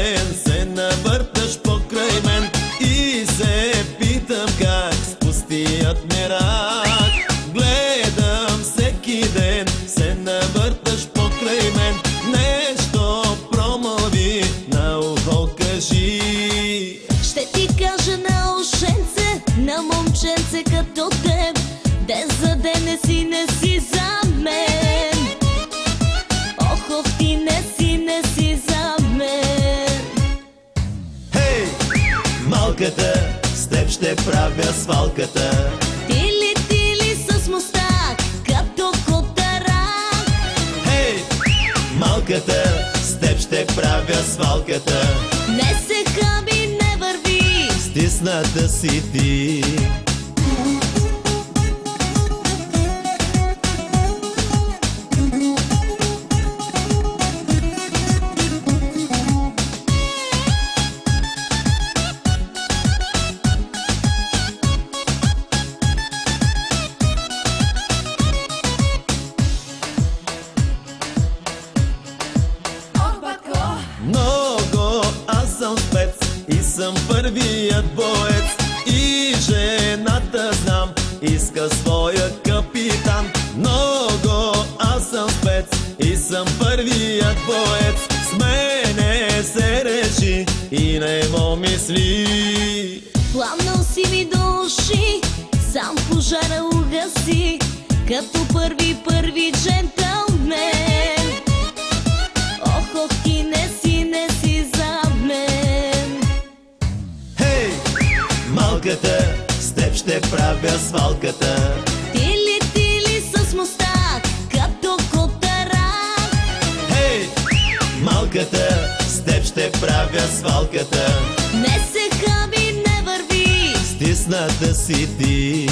ден се навърташ покрай мен и се питам как с пустият ми рак. Гледам всеки ден се навърташ покрай мен. Нещо промълви на ухо кажи. Ще ти кажа на ушенце, на момченце като теб, ден за ден не си за мен. Ох, ти не си за мен. Хей, малката, с теб ще правя свалката. Тили с мустак, като котарак. Хей, малката, с теб ще правя свалката. Не се хаби, не върви, Стисната си ти. Много, аз съм спец и съм първият боец. И жената знам, иска своя капитан. Много, аз съм спец и съм първият боец. С мене се реши и не му мисли. пламнал си ми до уши, сам пожара угаси, като първи джентълмен. Ох, ти не си за мен. Хей, малката, с теб ще правя свалката. Тили с мустак, като котарак. Хей, малката, с теб ще правя свалката. Не се хаби, не върви, Стисната си ти.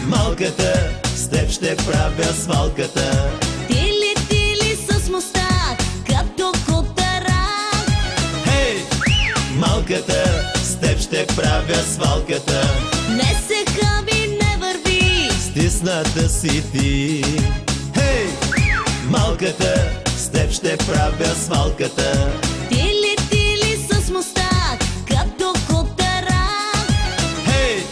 Малката, с теб ще правя свалката. Тили с мустак, като котарак. Хей, малката, с теб ще правя свалката. Не се хаби, не върви, Стисната си ти. Хей, малката, с теб ще правя свалката. Тили с мустак, като котарак. Хей,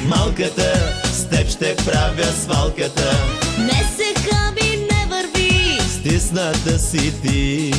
малката, с теб ще правя свалката. Не се хаби, не върви, Стисната си ти.